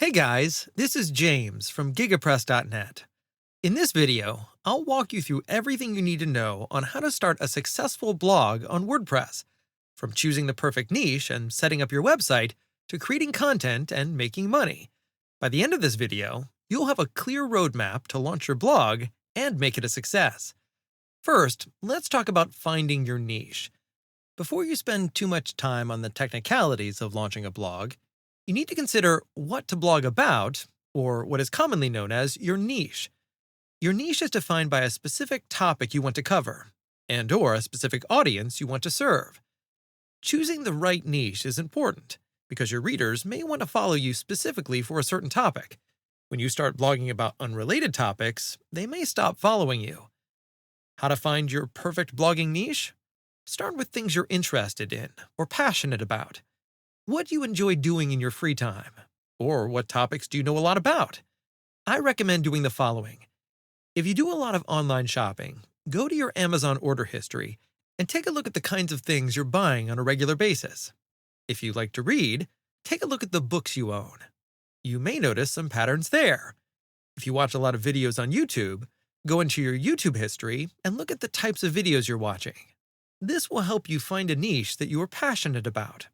Hey guys, this is James from GigaPress.net. In this video, I'll walk you through everything you need to know on how to start a successful blog on WordPress, from choosing the perfect niche and setting up your website to creating content and making money. By the end of this video, you'll have a clear roadmap to launch your blog and make it a success. First, let's talk about finding your niche. Before you spend too much time on the technicalities of launching a blog, you need to consider what to blog about, or what is commonly known as your niche. Your niche is defined by a specific topic you want to cover, and/or a specific audience you want to serve. Choosing the right niche is important, because your readers may want to follow you specifically for a certain topic. When you start blogging about unrelated topics, they may stop following you. How to find your perfect blogging niche? Start with things you're interested in or passionate about. What do you enjoy doing in your free time? Or what topics do you know a lot about? I recommend doing the following. If you do a lot of online shopping, go to your Amazon order history and take a look at the kinds of things you're buying on a regular basis. If you like to read, take a look at the books you own. You may notice some patterns there. If you watch a lot of videos on YouTube, go into your YouTube history and look at the types of videos you're watching. This will help you find a niche that you are passionate about.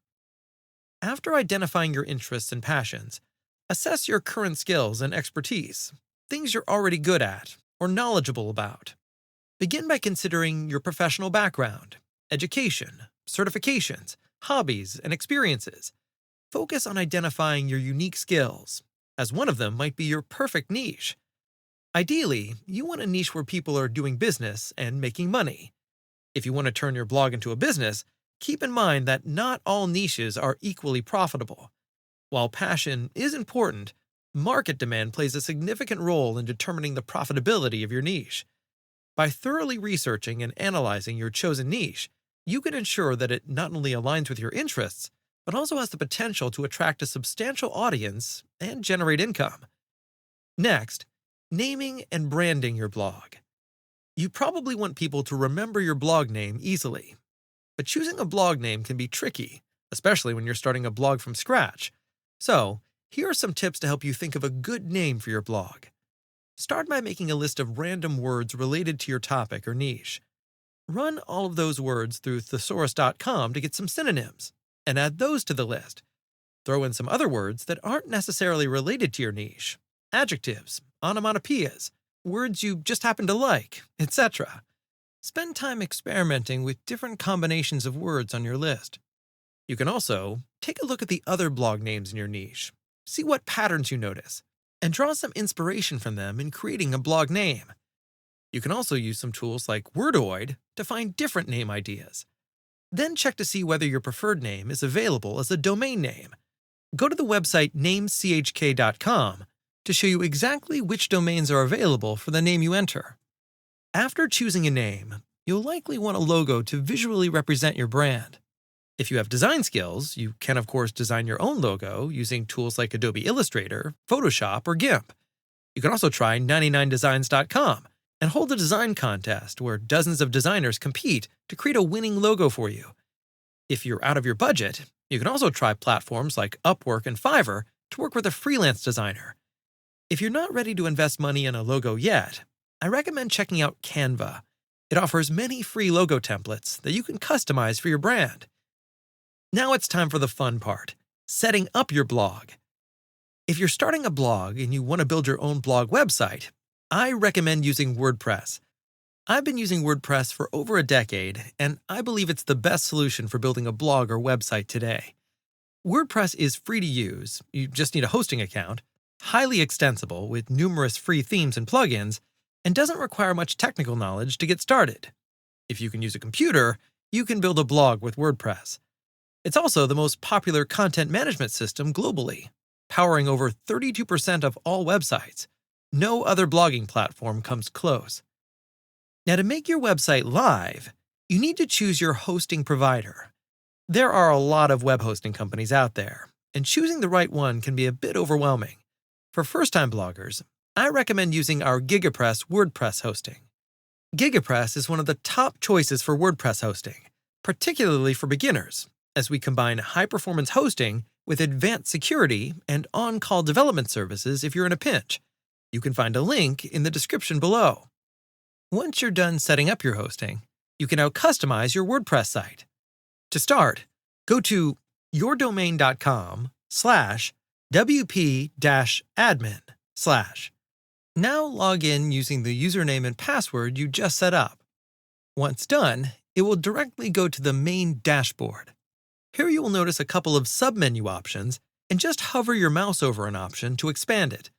After identifying your interests and passions, assess your current skills and expertise, things you're already good at or knowledgeable about. Begin by considering your professional background, education, certifications, hobbies, and experiences. Focus on identifying your unique skills, as one of them might be your perfect niche. Ideally, you want a niche where people are doing business and making money. If you want to turn your blog into a business, keep in mind that not all niches are equally profitable. While passion is important, market demand plays a significant role in determining the profitability of your niche. By thoroughly researching and analyzing your chosen niche, you can ensure that it not only aligns with your interests, but also has the potential to attract a substantial audience and generate income. Next, naming and branding your blog. You probably want people to remember your blog name easily. But choosing a blog name can be tricky, especially when you're starting a blog from scratch. So, here are some tips to help you think of a good name for your blog. Start by making a list of random words related to your topic or niche. Run all of those words through thesaurus.com to get some synonyms, and add those to the list. Throw in some other words that aren't necessarily related to your niche, adjectives, onomatopoeias, words you just happen to like, etc. Spend time experimenting with different combinations of words on your list. You can also take a look at the other blog names in your niche, see what patterns you notice, and draw some inspiration from them in creating a blog name. You can also use some tools like Wordoid to find different name ideas. Then check to see whether your preferred name is available as a domain name. Go to the website namechk.com to show you exactly which domains are available for the name you enter. After choosing a name, you'll likely want a logo to visually represent your brand. If you have design skills, you can of course design your own logo using tools like Adobe Illustrator, Photoshop, or GIMP. You can also try 99designs.com and hold a design contest where dozens of designers compete to create a winning logo for you. If you're out of your budget, you can also try platforms like Upwork and Fiverr to work with a freelance designer. If you're not ready to invest money in a logo yet, I recommend checking out Canva. It offers many free logo templates that you can customize for your brand. Now it's time for the fun part, setting up your blog. If you're starting a blog and you want to build your own blog website, I recommend using WordPress. I've been using WordPress for over a decade, and I believe it's the best solution for building a blog or website today. WordPress is free to use, you just need a hosting account, highly extensible with numerous free themes and plugins, and doesn't require much technical knowledge to get started. If you can use a computer, you can build a blog with WordPress. It's also the most popular content management system globally, powering over 32% of all websites. No other blogging platform comes close. Now, to make your website live, you need to choose your hosting provider. There are a lot of web hosting companies out there, and choosing the right one can be a bit overwhelming. For first-time bloggers, I recommend using our GigaPress WordPress hosting. GigaPress is one of the top choices for WordPress hosting, particularly for beginners, as we combine high-performance hosting with advanced security and on-call development services if you're in a pinch. You can find a link in the description below. Once you're done setting up your hosting, you can now customize your WordPress site. To start, go to yourdomain.com/wp-admin/. Now log in using the username and password you just set up. Once done, it will directly go to the main dashboard. Here you will notice a couple of submenu options and just hover your mouse over an option to expand it.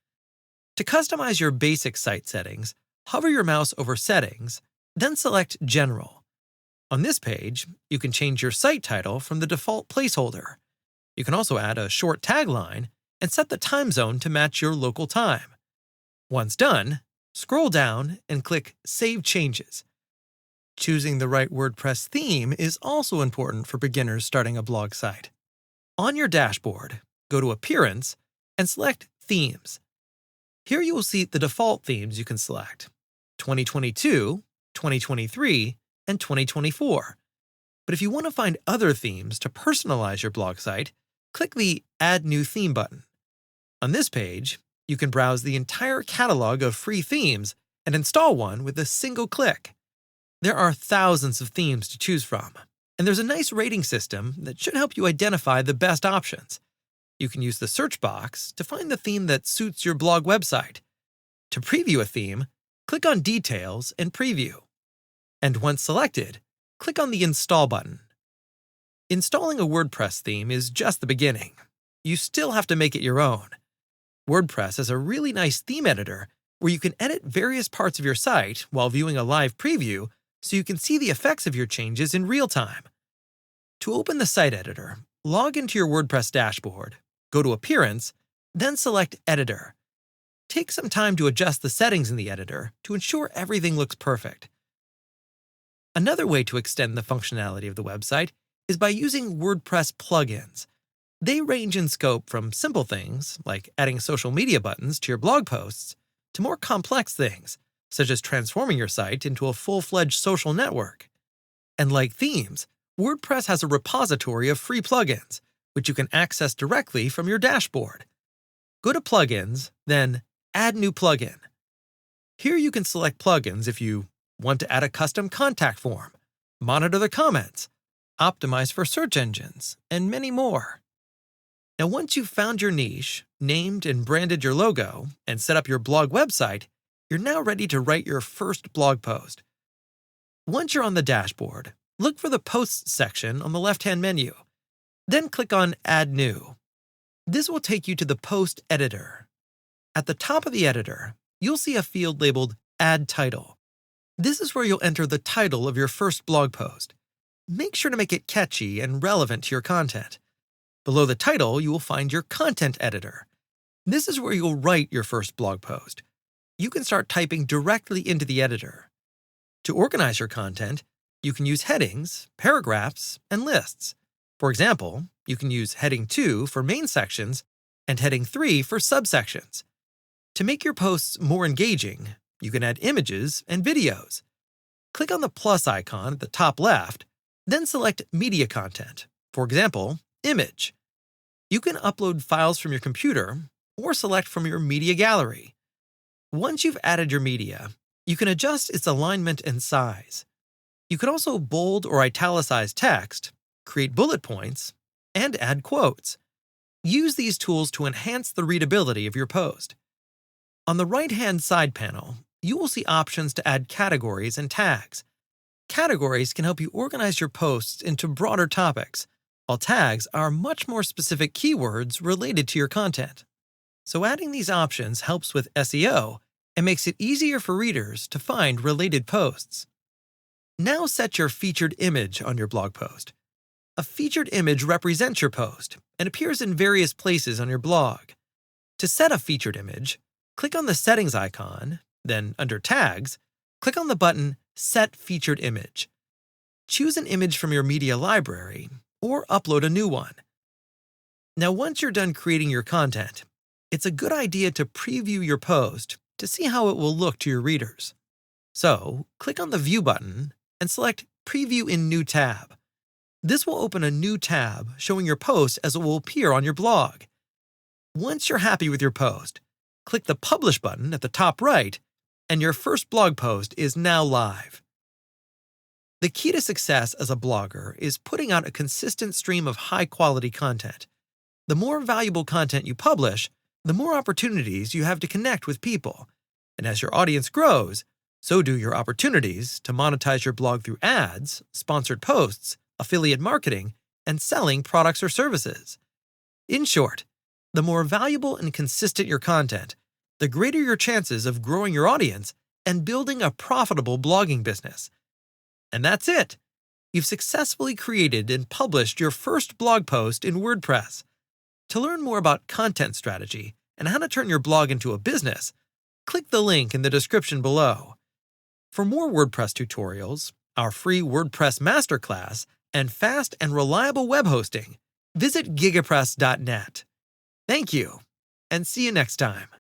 To customize your basic site settings, hover your mouse over Settings, then select General. On this page, you can change your site title from the default placeholder. You can also add a short tagline and set the time zone to match your local time. Once done, scroll down and click Save Changes. Choosing the right WordPress theme is also important for beginners starting a blog site. On your dashboard, go to Appearance and select Themes. Here you will see the default themes you can select: 2022, 2023, and 2024. But if you want to find other themes to personalize your blog site, click the Add New Theme button. On this page, you can browse the entire catalog of free themes and install one with a single click. There are thousands of themes to choose from, and there's a nice rating system that should help you identify the best options. You can use the search box to find the theme that suits your blog website. To preview a theme, click on Details and Preview. And once selected, click on the Install button. Installing a WordPress theme is just the beginning. You still have to make it your own. WordPress is a really nice theme editor where you can edit various parts of your site while viewing a live preview so you can see the effects of your changes in real time. To open the site editor, log into your WordPress dashboard, go to Appearance, then select Editor. Take some time to adjust the settings in the editor to ensure everything looks perfect. Another way to extend the functionality of the website is by using WordPress plugins. They range in scope from simple things, like adding social media buttons to your blog posts, to more complex things, such as transforming your site into a full-fledged social network. And like themes, WordPress has a repository of free plugins, which you can access directly from your dashboard. Go to Plugins, then Add New Plugin. Here you can select plugins if you want to add a custom contact form, monitor the comments, optimize for search engines, and many more. Now, once you've found your niche, named and branded your logo, and set up your blog website, you're now ready to write your first blog post. Once you're on the dashboard, look for the Posts section on the left-hand menu. Then click on Add New. This will take you to the post editor. At the top of the editor, you'll see a field labeled Add Title. This is where you'll enter the title of your first blog post. Make sure to make it catchy and relevant to your content. Below the title, you will find your content editor. This is where you'll write your first blog post. You can start typing directly into the editor. To organize your content, you can use headings, paragraphs, and lists. For example, you can use Heading 2 for main sections and Heading 3 for subsections. To make your posts more engaging, you can add images and videos. Click on the plus icon at the top left, then select Media Content, for example, Image. You can upload files from your computer or select from your media gallery. Once you've added your media, you can adjust its alignment and size. You can also bold or italicize text, create bullet points, and add quotes. Use these tools to enhance the readability of your post. On the right-hand side panel, you will see options to add categories and tags. Categories can help you organize your posts into broader topics, while tags are much more specific keywords related to your content. So adding these options helps with SEO and makes it easier for readers to find related posts. Now set your featured image on your blog post. A featured image represents your post and appears in various places on your blog. To set a featured image, click on the Settings icon, then under Tags, click on the button Set Featured Image. Choose an image from your media library or upload a new one. Now, once you're done creating your content, it's a good idea to preview your post to see how it will look to your readers. So, click on the View button and select Preview in New tab. This will open a new tab showing your post as it will appear on your blog. Once you're happy with your post, click the Publish button at the top right, and your first blog post is now live. The key to success as a blogger is putting out a consistent stream of high-quality content. The more valuable content you publish, the more opportunities you have to connect with people. And as your audience grows, so do your opportunities to monetize your blog through ads, sponsored posts, affiliate marketing, and selling products or services. In short, the more valuable and consistent your content, the greater your chances of growing your audience and building a profitable blogging business. And that's it. You've successfully created and published your first blog post in WordPress. To learn more about content strategy and how to turn your blog into a business, click the link in the description below. For more WordPress tutorials, our free WordPress masterclass, and fast and reliable web hosting, visit gigapress.net. Thank you, and see you next time.